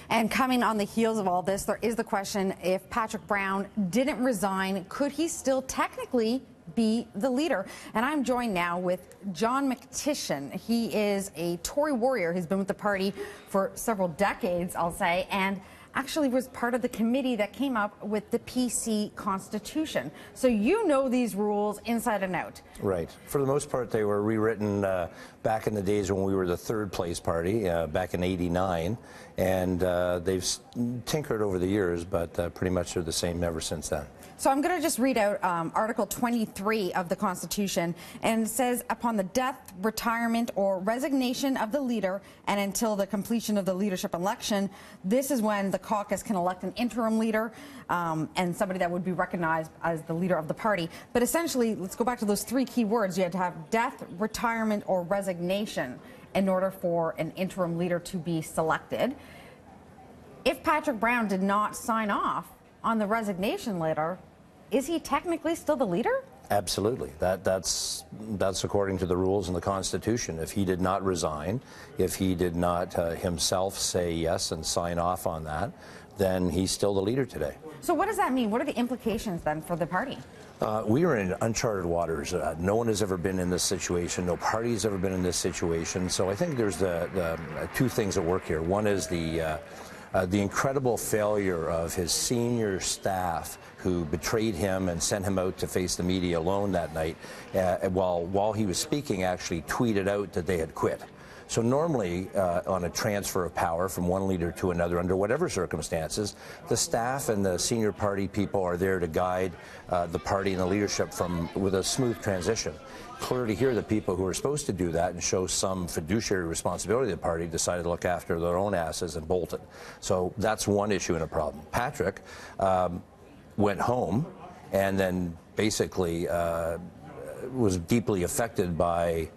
And coming on the heels of all this, there is the question, if Patrick Brown didn't resign, could he still technically be the leader? And I'm joined now with John McTishan. He is a Tory warrior. He's been with the party for several decades, I'll say, and actually was part of the committee that came up with the PC Constitution. So you know these rules inside and out. Right. For the most part, they were rewritten back in the days when we were the third place party, back in '89. And they've tinkered over the years, but pretty much they're the same ever since then. So I'm going to just read out Article 23 of the Constitution, and it says, upon the death, retirement, or resignation of the leader, and until the completion of the leadership election, this is when the caucus can elect an interim leader and somebody that would be recognized as the leader of the party. But essentially, let's go back to those three key words. You had to have death, retirement, or resignation in order for an interim leader to be selected. If Patrick Brown did not sign off on the resignation letter, is he technically still the leader? Absolutely. That's according to the rules in the Constitution. If he did not resign, if he did not himself say yes and sign off on that, then he's still the leader today. So what does that mean? What are the implications then for the party? We are in uncharted waters. No one has ever been in this situation. No party has ever been in this situation. So I think there's the two things at work here. One is the incredible failure of his senior staff, who betrayed him and sent him out to face the media alone that night, while he was speaking, actually tweeted out that they had quit. So normally, on a transfer of power from one leader to another, under whatever circumstances, the staff and the senior party people are there to guide the party and the leadership with a smooth transition. Clearly here, the people who are supposed to do that and show some fiduciary responsibility to the party decided to look after their own asses and bolted. So that's one issue and a problem. Patrick went home and then basically was deeply affected by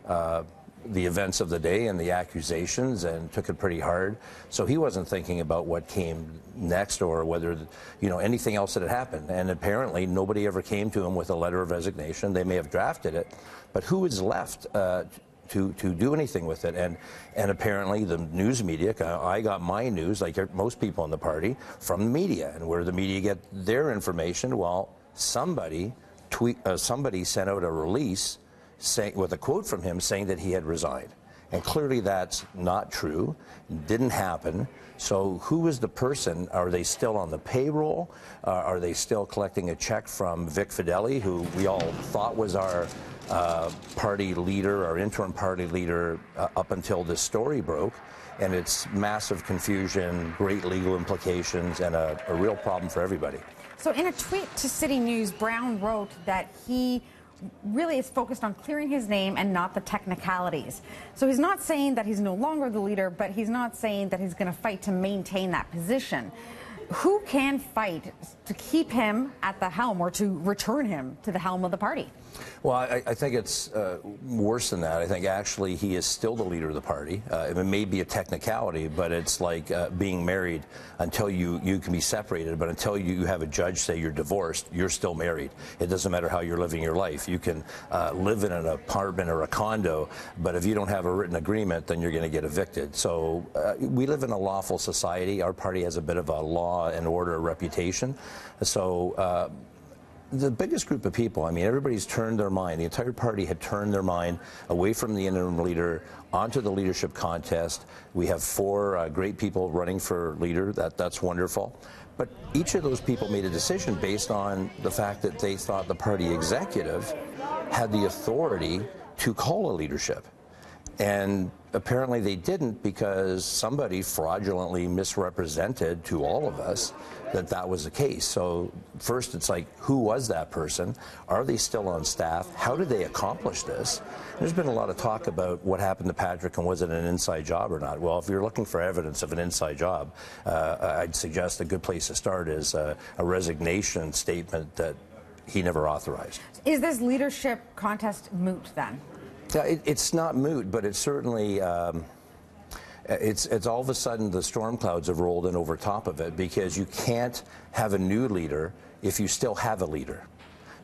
the events of the day and the accusations, and took it pretty hard. So he wasn't thinking about what came next or whether, anything else that had happened. And apparently nobody ever came to him with a letter of resignation. They may have drafted it, but who is left to do anything with it? And apparently the news media, I got my news, like most people in the party, from the media. And where the media get their information, well, somebody sent out a release with a quote from him saying that he had resigned. And clearly that's not true, didn't happen. So who is the person? Are they still on the payroll? Are they still collecting a check from Vic Fideli, who we all thought was our party leader, our interim party leader, up until this story broke? And it's massive confusion, great legal implications, and a real problem for everybody. So in a tweet to City News, Brown wrote that he really is focused on clearing his name and not the technicalities. So he's not saying that he's no longer the leader, but he's not saying that he's going to fight to maintain that position. Who can fight to keep him at the helm or to return him to the helm of the party? Well, I think it's worse than that. I think actually he is still the leader of the party. It may be a technicality, but it's like being married until you can be separated, but until you have a judge say you're divorced, you're still married. It doesn't matter how you're living your life. You can live in an apartment or a condo, but if you don't have a written agreement, then you're going to get evicted. So we live in a lawful society. Our party has a bit of a law and order reputation. So the biggest group of people, I mean, everybody's turned their mind. The entire party had turned their mind away from the interim leader onto the leadership contest. We have four great people running for leader. That's wonderful. But each of those people made a decision based on the fact that they thought the party executive had the authority to call a leadership. And apparently they didn't, because somebody fraudulently misrepresented to all of us that was the case. So first it's like, who was that person? Are they still on staff? How did they accomplish this? There's been a lot of talk about what happened to Patrick and was it an inside job or not. Well, if you're looking for evidence of an inside job, I'd suggest a good place to start is a resignation statement that he never authorized. Is this leadership contest moot then? Yeah, it's not moot, but it's certainly it's all of a sudden the storm clouds have rolled in over top of it, because you can't have a new leader if you still have a leader.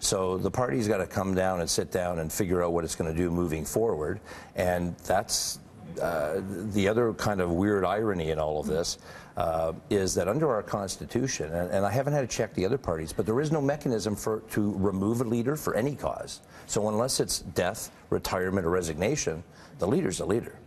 So the party's got to come down and sit down and figure out what it's going to do moving forward, and that's the other kind of weird irony in all of this is that under our Constitution, and I haven't had to check the other parties, but there is no mechanism to remove a leader for any cause. So unless it's death, retirement, or resignation, the leader's the leader.